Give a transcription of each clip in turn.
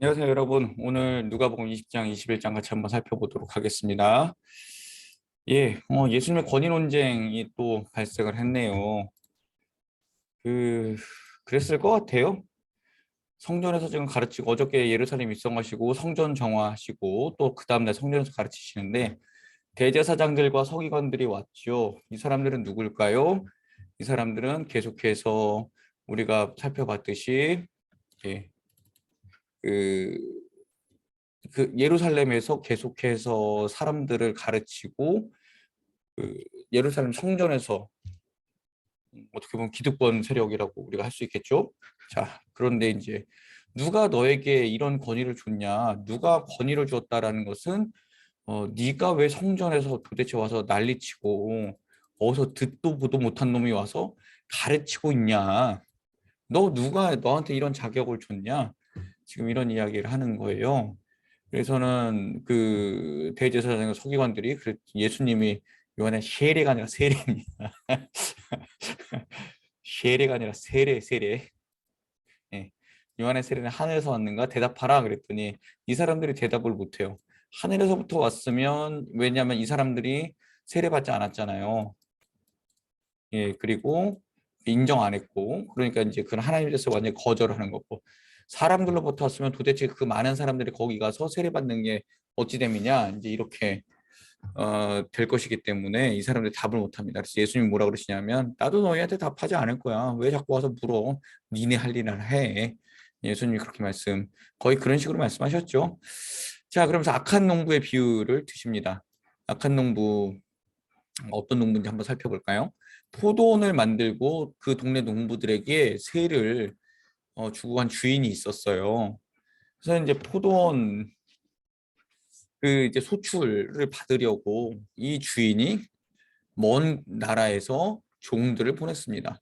안녕하세요, 여러분. 오늘 누가복음 20장, 21장 같이 한번 살펴보도록 하겠습니다. 예수님의 권위 논쟁이 또 발생을 했네요. 그, 그랬을 것 같아요. 성전에서 지금 가르치고, 어저께 예루살렘 입성하시고, 성전 정화하시고, 또 그 다음날 성전에서 가르치시는데, 대제사장들과 서기관들이 왔죠. 이 사람들은 누굴까요? 이 사람들은 계속해서 우리가 살펴봤듯이, 예, 그, 그 예루살렘에서 계속해서 사람들을 가르치고 그 예루살렘 성전에서 어떻게 보면 기득권 세력이라고 우리가 할 수 있겠죠. 자, 그런데 이제 누가 너에게 이런 권위를 줬냐? 누가 권위를 줬다라는 것은 네가 왜 성전에서 도대체 와서 난리치고 어디서 듣도 보도 못한 놈이 와서 가르치고 있냐? 너 누가 너한테 이런 자격을 줬냐? 지금 이런 이야기를 하는 거예요. 그래서는 그 대제사장과 서기관들이 예수님이 요한의 세례가 아니라 세례입니다. 세례가 아니라 세례. 예. 요한의 세례는 하늘에서 왔는가 대답하라 그랬더니 이 사람들이 대답을 못해요. 하늘에서부터 왔으면 왜냐하면 이 사람들이 세례받지 않았잖아요. 예, 그리고 인정 안 했고 그러니까 이제 그건 하나님에 대해서 완전히 거절하는 거고 사람들로부터 왔으면 도대체 그 많은 사람들이 거기 가서 세례받는 게 어찌 됨이냐 이제 이렇게 될 것이기 때문에 이 사람들이 답을 못합니다. 그래서 예수님이 뭐라 그러시냐면 나도 너희한테 답하지 않을 거야. 왜 자꾸 와서 물어? 니네 할 일을 해. 예수님이 그렇게 거의 그런 식으로 말씀하셨죠. 자, 그러면서 악한 농부의 비유를 드십니다. 악한 농부 어떤 농부인지 한번 살펴볼까요? 포도원을 만들고 그 동네 농부들에게 세를 주고 간 주인이 있었어요. 그래서 이제 포도원 그 이제 소출을 받으려고 이 주인이 먼 나라에서 종들을 보냈습니다.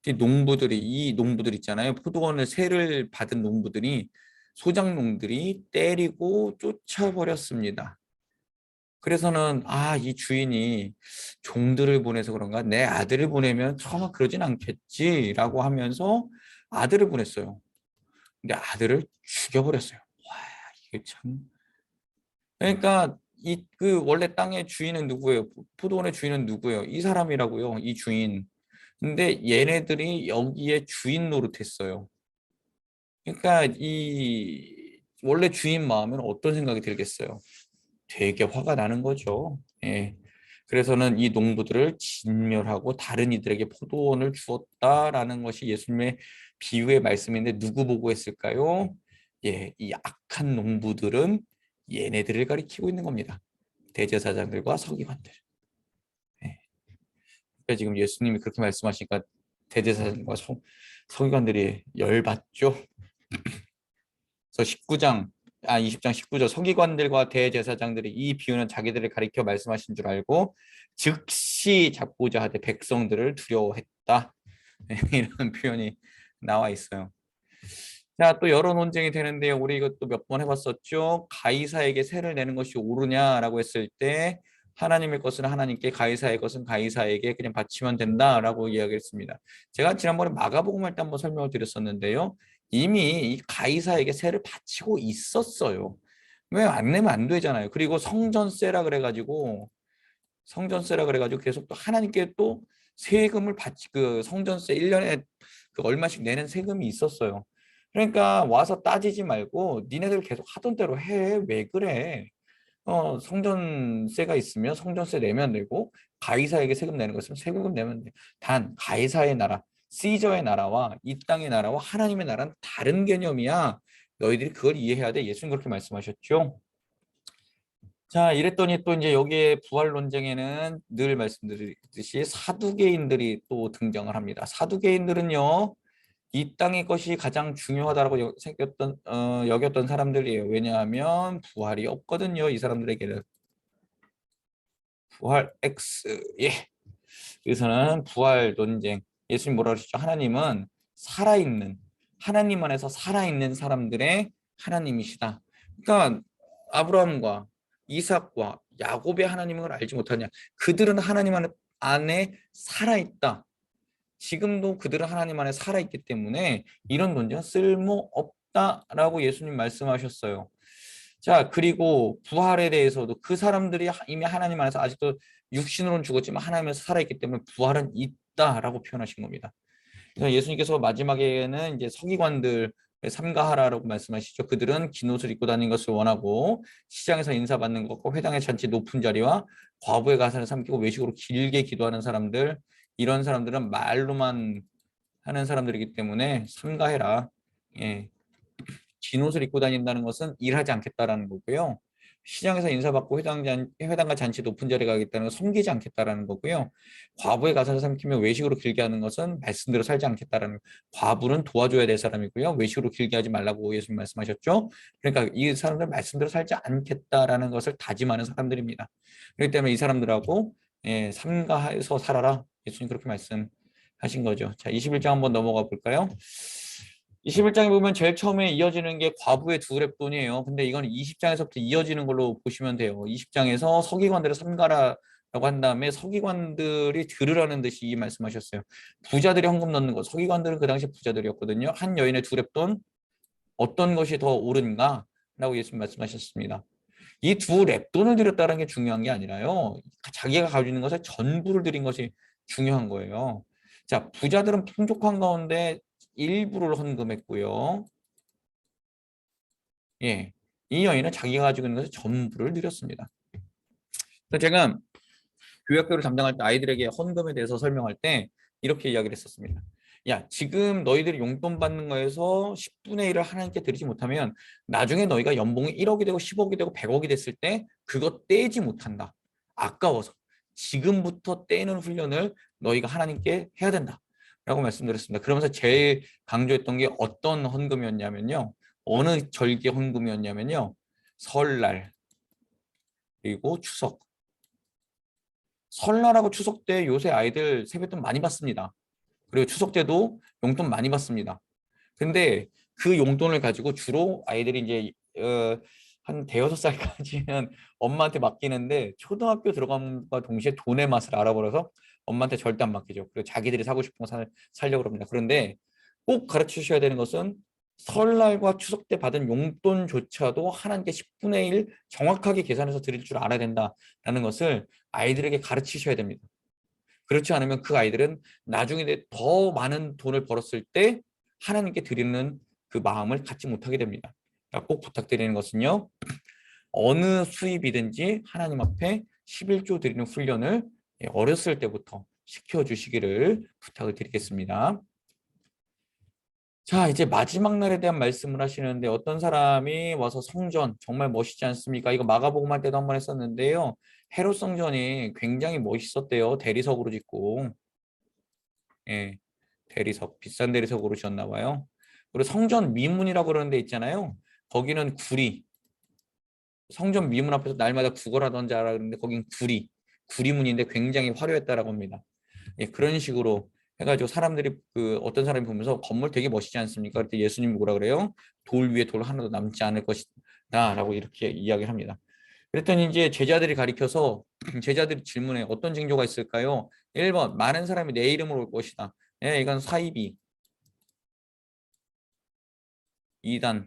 이 농부들 있잖아요. 포도원을 세를 받은 농부들이 소작농들이 때리고 쫓아버렸습니다. 그래서는 이 주인이 종들을 보내서 그런가 내 아들을 보내면 설마 그러진 않겠지라고 하면서 아들을 보냈어요. 근데 아들을 죽여버렸어요. 와, 이게 참. 그러니까 이 그 원래 땅의 주인은 누구예요? 포도원의 주인은 누구예요? 이 사람이라고요. 이 주인. 근데 얘네들이 여기에 주인 노릇했어요. 그러니까 이 원래 주인 마음은 어떤 생각이 들겠어요? 되게 화가 나는 거죠. 예. 그래서는 이 농부들을 진멸하고 다른 이들에게 포도원을 주었다라는 것이 예수님의 비유의 말씀인데 누구 보고 했을까요? 예, 이 악한 농부들은 얘네들을 가리키고 있는 겁니다. 대제사장들과 서기관들. 예. 그러니까 지금 예수님이 그렇게 말씀하시니까 대제사장과 서기관들이 열받죠. 그래서 20장 19절 서기관들과 대제사장들이 이 비유는 자기들을 가리켜 말씀하신 줄 알고 즉시 잡고자 하되 백성들을 두려워했다. 이런 표현이 나와 있어요. 자, 또 여러 논쟁이 되는데요. 우리 이것도 몇 번 해봤었죠. 가이사에게 세를 내는 것이 옳으냐라고 했을 때 하나님의 것은 하나님께 가이사의 것은 가이사에게 그냥 바치면 된다라고 이야기했습니다. 제가 지난번에 마가복음 할 때 한번 설명을 드렸었는데요. 이미 이 가이사에게 세를 바치고 있었어요. 왜 안 내면 안 되잖아요. 그리고 성전세라 그래가지고 계속 또 하나님께 또 세금을 받지 그 성전세 1년에 그 얼마씩 내는 세금이 있었어요. 그러니까 와서 따지지 말고 니네들 계속 하던 대로 해. 왜 그래? 성전세가 있으면 성전세 내면 되고 가이사에게 세금 내는 거 있으면 세금 내면 돼. 단 가이사의 나라, 시저의 나라와 이 땅의 나라와 하나님의 나라는 다른 개념이야. 너희들이 그걸 이해해야 돼. 예수님 그렇게 말씀하셨죠. 자, 이랬더니 또 이제 여기에 부활 논쟁에는 늘 말씀드렸듯이 사두개인들이 또 등장을 합니다. 사두개인들은요, 이 땅의 것이 가장 중요하다고 여겼던 사람들이에요. 왜냐하면 부활이 없거든요. 이 사람들에게는 부활 X. 예. 그래서는 부활 논쟁. 예수님 뭐라 그러시죠? 하나님은 살아있는 하나님 안에서 살아있는 사람들의 하나님이시다. 그러니까 아브라함과 이삭과 야곱의 하나님을 알지 못하냐? 그들은 하나님 안에 살아있다. 지금도 그들은 하나님 안에 살아있기 때문에 이런 논쟁은 쓸모없다. 있다라고 예수님 말씀하셨어요. 자, 그리고 부활에 대해서도 그 사람들이 이미 하나님 안에서 아직도 육신으로는 죽었지만 하나님에서 살아있기 때문에 부활은 있다라고 표현하신 겁니다. 그래서 예수님께서 마지막에는 이제 서기관들 삼가하라라고 말씀하시죠. 그들은 긴 옷을 입고 다니는 것을 원하고 시장에서 인사받는 것과 회당의 잔치 높은 자리와 과부의 가사를 삼키고 외식으로 길게 기도하는 사람들, 이런 사람들은 말로만 하는 사람들이기 때문에 삼가해라. 예. 긴 옷을 입고 다닌다는 것은 일하지 않겠다라는 거고요. 시장에서 인사받고 회당과 잔치 높은 자리에 가겠다는 건 섬기지 않겠다라는 거고요. 과부의 가사를 삼키며 외식으로 길게 하는 것은 말씀대로 살지 않겠다라는, 과부는 도와줘야 될 사람이고요. 외식으로 길게 하지 말라고 예수님 말씀하셨죠. 그러니까 이 사람들 말씀대로 살지 않겠다라는 것을 다짐하는 사람들입니다. 그렇기 때문에 이 사람들하고 삼가해서 살아라. 예수님 그렇게 말씀하신 거죠. 자, 21장 한번 넘어가 볼까요? 21장에 보면 제일 처음에 이어지는 게 과부의 두 렙돈이에요. 근데 이건 20장에서부터 이어지는 걸로 보시면 돼요. 20장에서 서기관들을 삼가라라고 한 다음에 서기관들이 들으라는 듯이 이 말씀하셨어요. 부자들이 헌금 넣는 것. 서기관들은 그 당시 부자들이었거든요. 한 여인의 두 렙돈 어떤 것이 더 옳은가? 라고 예수님 말씀하셨습니다. 이 두 렙돈을 드렸다는 게 중요한 게 아니라요. 자기가 가지고 있는 것의 전부를 드린 것이 중요한 거예요. 자, 부자들은 풍족한 가운데 일부를 헌금했고요. 예, 이 여인은 자기가 가지고 있는 것의 전부를 드렸습니다. 그래서 제가 교육학교를 담당할 때 아이들에게 헌금에 대해서 설명할 때 이렇게 이야기를 했었습니다. 야, 지금 너희들이 용돈 받는 거에서 10분의 1을 하나님께 드리지 못하면 나중에 너희가 연봉이 1억이 되고 10억이 되고 100억이 됐을 때 그거 떼지 못한다. 아까워서. 지금부터 떼는 훈련을 너희가 하나님께 해야 된다. 라고 말씀드렸습니다. 그러면서 제일 강조했던 게 어떤 헌금이었냐면요. 어느 절기 헌금이었냐면요. 설날 그리고 추석. 설날하고 추석 때 요새 아이들 세뱃돈 많이 받습니다. 그리고 추석 때도 용돈 많이 받습니다. 근데 그 용돈을 가지고 주로 아이들이 이제 한 대여섯 살까지는 엄마한테 맡기는데 초등학교 들어감과 동시에 돈의 맛을 알아버려서 엄마한테 절대 안 맡기죠. 그리고 자기들이 사고 싶은 거 살려고 합니다. 그런데 꼭 가르치셔야 되는 것은 설날과 추석 때 받은 용돈조차도 하나님께 10분의 1 정확하게 계산해서 드릴 줄 알아야 된다라는 것을 아이들에게 가르치셔야 됩니다. 그렇지 않으면 그 아이들은 나중에 더 많은 돈을 벌었을 때 하나님께 드리는 그 마음을 갖지 못하게 됩니다. 그러니까 꼭 부탁드리는 것은요. 어느 수입이든지 하나님 앞에 11조 드리는 훈련을 어렸을 때부터 시켜주시기를 부탁을 드리겠습니다. 자, 이제 마지막 날에 대한 말씀을 하시는데 어떤 사람이 와서 성전 정말 멋있지 않습니까? 이거 마가복음 때도 한번 했었는데요. 헤롯 성전이 굉장히 멋있었대요. 대리석으로 짓고. 예, 대리석, 비싼 대리석으로 지었나 봐요. 그리고 성전 미문이라고 그러는 데 있잖아요. 거기는 구리. 성전 미문 앞에서 날마다 구걸하던 자라 그러는데 거긴 구리문인데 굉장히 화려했다라고 합니다. 예, 그런 식으로 해가지고 사람들이 그 어떤 사람이 보면서 건물 되게 멋있지 않습니까? 그때 예수님이 뭐라 그래요? 돌 위에 돌 하나도 남지 않을 것이다라고 이렇게 이야기를 합니다. 그랬더니 이제 제자들이 가리켜서 제자들이 질문해 어떤 징조가 있을까요? 1번 많은 사람이 내 이름으로 올 것이다. 예, 이건 사이비. 2단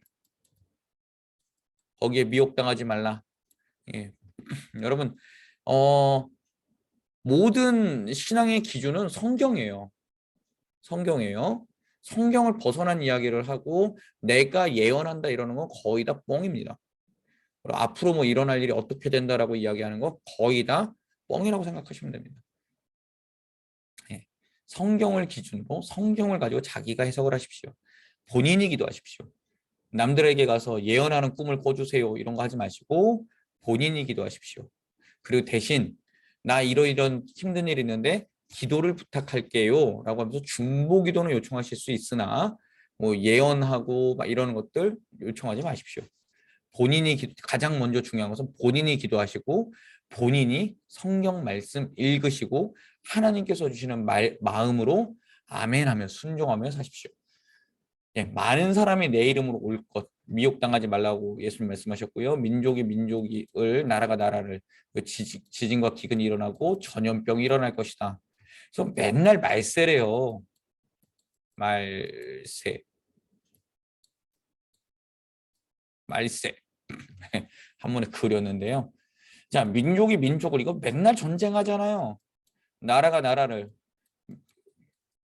거기에 미혹당하지 말라. 예. 여러분 모든 신앙의 기준은 성경이에요. 성경이에요. 성경을 벗어난 이야기를 하고 내가 예언한다 이러는 건 거의 다 뻥입니다. 그리고 앞으로 뭐 일어날 일이 어떻게 된다라고 이야기하는 거 거의 다 뻥이라고 생각하시면 됩니다. 예. 성경을 기준으로 성경을 가지고 자기가 해석을 하십시오. 본인이 기도하십시오. 남들에게 가서 예언하는 꿈을 꿔주세요 이런 거 하지 마시고 본인이 기도하십시오. 그리고 대신 나 이런 힘든 일이 있는데 기도를 부탁할게요 라고 하면서 중보 기도는 요청하실 수 있으나 뭐 예언하고 막 이런 것들 요청하지 마십시오. 본인이 가장 먼저 중요한 것은 본인이 기도하시고 본인이 성경 말씀 읽으시고 하나님께서 주시는 마음으로 아멘하며 순종하며 사십시오. 예, 많은 사람이 내 이름으로 올 것 미혹당하지 말라고 예수님 말씀하셨고요. 민족이 민족을 나라가 나라를 지진과 기근이 일어나고 전염병이 일어날 것이다. 그래서 맨날 말세래요. 말세. 말세. 한문에 그렸는데요. 자, 민족이 민족을 이거 맨날 전쟁하잖아요. 나라가 나라를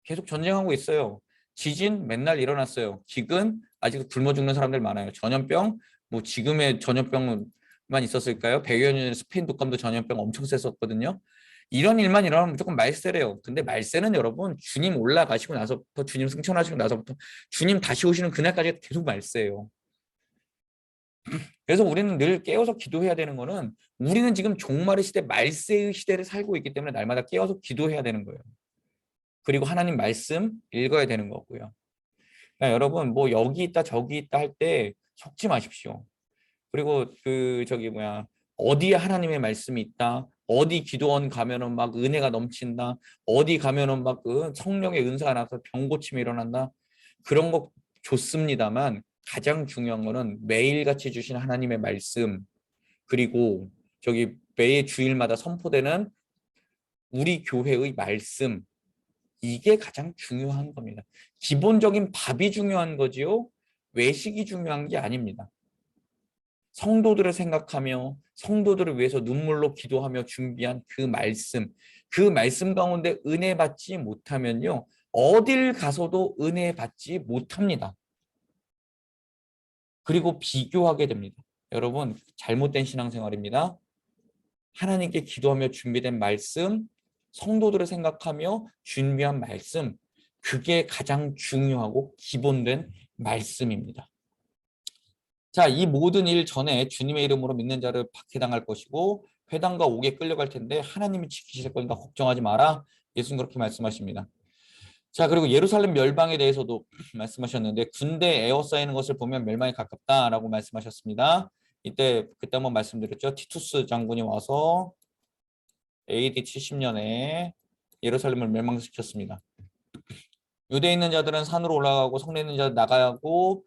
계속 전쟁하고 있어요. 지진 맨날 일어났어요. 기근 아직도 굶어 죽는 사람들 많아요. 전염병 뭐 지금의 전염병만 있었을까요? 100여 년 스페인 독감도 전염병 엄청 셌었거든요. 이런 일만 일어나면 무조건 말세래요. 근데 말세는 여러분 주님 올라가시고 나서부터 주님 승천하시고 나서부터 주님 다시 오시는 그날까지 계속 말세예요. 그래서 우리는 늘 깨어서 기도해야 되는 거는 우리는 지금 종말의 시대 말세의 시대를 살고 있기 때문에 날마다 깨어서 기도해야 되는 거예요. 그리고 하나님 말씀 읽어야 되는 거고요. 그러니까 여러분 뭐 여기 있다 저기 있다 할 때 속지 마십시오. 그리고 그 저기 뭐야 어디에 하나님의 말씀이 있다. 어디 기도원 가면은 막 은혜가 넘친다. 어디 가면은 막 그 성령의 은사가 나서 병 고침이 일어난다. 그런 거 좋습니다만 가장 중요한 거는 매일같이 주신 하나님의 말씀 그리고 저기 매 주일마다 선포되는 우리 교회의 말씀 이게 가장 중요한 겁니다. 기본적인 밥이 중요한 거지요. 외식이 중요한 게 아닙니다. 성도들을 생각하며 성도들을 위해서 눈물로 기도하며 준비한 그 말씀 가운데 은혜 받지 못하면요. 어딜 가서도 은혜 받지 못합니다. 그리고 비교하게 됩니다. 여러분 잘못된 신앙생활입니다. 하나님께 기도하며 준비된 말씀, 성도들을 생각하며 준비한 말씀, 그게 가장 중요하고 기본된 말씀입니다. 자, 이 모든 일 전에 주님의 이름으로 믿는 자를 박해당할 것이고 회당과 옥에 끌려갈 텐데 하나님이 지키실 거니까 걱정하지 마라. 예수님 그렇게 말씀하십니다. 자, 그리고 예루살렘 멸망에 대해서도 말씀하셨는데 군대 에워싸이는 것을 보면 멸망에 가깝다라고 말씀하셨습니다. 그때 한번 말씀드렸죠. 티투스 장군이 와서 AD 70년에 예루살렘을 멸망시켰습니다. 유대에 있는 자들은 산으로 올라가고 성내에 있는 자들 나가고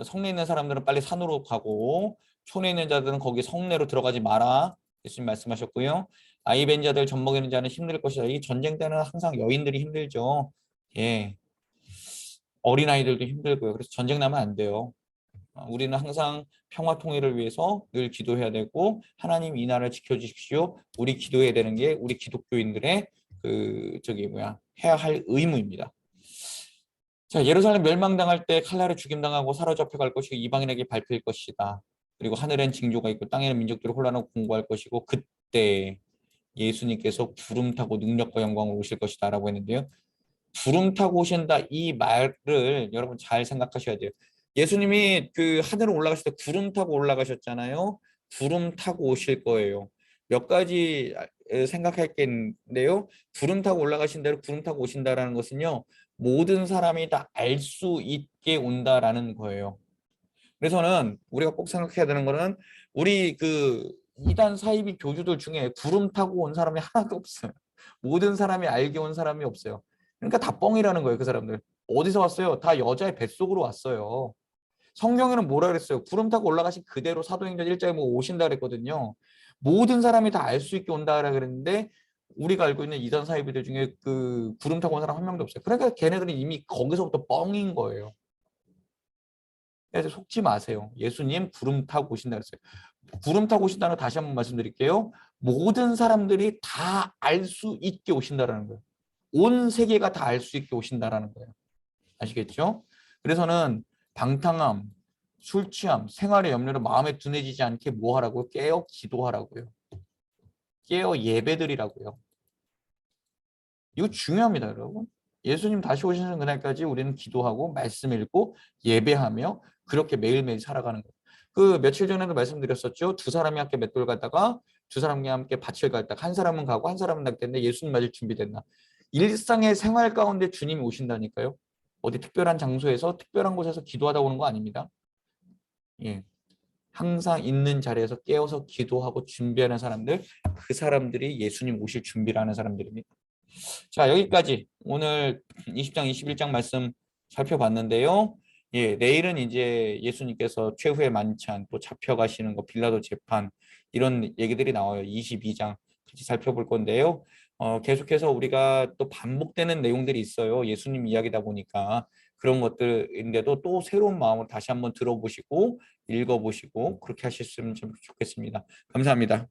성내에 있는 사람들은 빨리 산으로 가고 촌에 있는 자들은 거기 성내로 들어가지 마라. 예수님 말씀하셨고요. 아이 벤 자들 젖 먹이는 자는 힘들 것이다. 이 전쟁 때는 항상 여인들이 힘들죠. 예, 어린아이들도 힘들고요. 그래서 전쟁 나면 안 돼요. 우리는 항상 평화 통일을 위해서 늘 기도해야 되고 하나님 이 나라를 지켜주십시오. 우리 기도해야 되는 게 우리 기독교인들의 해야 할 의무입니다. 자, 예루살렘 멸망당할 때 칼날에 죽임당하고 사로잡혀 갈 것이고 이방인에게 밟힐 것이다. 그리고 하늘엔 징조가 있고 땅에는 민족들이 혼란하고 공고할 것이고 그때 예수님께서 구름 타고 능력과 영광으로 오실 것이다 라고 했는데요. 구름 타고 오신다 이 말을 여러분 잘 생각하셔야 돼요. 예수님이 그 하늘을 올라가실 때 구름 타고 올라가셨잖아요. 구름 타고 오실 거예요. 몇 가지 생각할 게 있는데요. 구름 타고 올라가신 대로 구름 타고 오신다라는 것은요. 모든 사람이 다 알 수 있게 온다라는 거예요. 그래서는 우리가 꼭 생각해야 되는 거는 우리 그 이단 사이비 교주들 중에 구름 타고 온 사람이 하나도 없어요. 모든 사람이 알게 온 사람이 없어요. 그러니까 다 뻥이라는 거예요, 그 사람들. 어디서 왔어요? 다 여자의 뱃속으로 왔어요. 성경에는 뭐라 그랬어요? 구름 타고 올라가신 그대로 사도행전 1장에 뭐 오신다 그랬거든요. 모든 사람이 다 알 수 있게 온다 그랬는데 우리가 알고 있는 이단 사이비들 중에 그 구름 타고 온 사람 한 명도 없어요. 그러니까 걔네들은 이미 거기서부터 뻥인 거예요. 그래서 속지 마세요. 예수님 구름 타고 오신다 그랬어요. 구름 타고 오신다는 거 다시 한번 말씀드릴게요. 모든 사람들이 다 알 수 있게 오신다라는 거예요. 온 세계가 다 알 수 있게 오신다라는 거예요. 아시겠죠? 그래서는 방탕함, 술 취함, 생활의 염려를 마음에 둔해지지 않게 뭐 하라고요? 깨어 기도하라고요. 깨어 예배드리라고요. 이거 중요합니다, 여러분. 예수님 다시 오시는 그날까지 우리는 기도하고 말씀 읽고 예배하며 그렇게 매일매일 살아가는 거예요. 그 며칠 전에도 말씀드렸었죠. 두 사람이 함께 맷돌 가다가 두 사람이 함께 밭을 갈다가 한 사람은 가고 한 사람은 낫겠는데 예수님 맞을 준비됐나. 일상의 생활 가운데 주님이 오신다니까요. 어디 특별한 장소에서 특별한 곳에서 기도하다 오는 거 아닙니다. 예. 항상 있는 자리에서 깨어서 기도하고 준비하는 사람들, 그 사람들이 예수님 오실 준비를 하는 사람들입니다. 자, 여기까지 오늘 20장, 21장 말씀 살펴봤는데요. 예, 내일은 이제 예수님께서 최후의 만찬, 또 잡혀가시는 거, 빌라도 재판 이런 얘기들이 나와요. 22장 같이 살펴볼 건데요. 계속해서 우리가 또 반복되는 내용들이 있어요. 예수님 이야기다 보니까 그런 것들인데도 또 새로운 마음으로 다시 한번 들어보시고 읽어보시고 그렇게 하셨으면 좀 좋겠습니다. 감사합니다.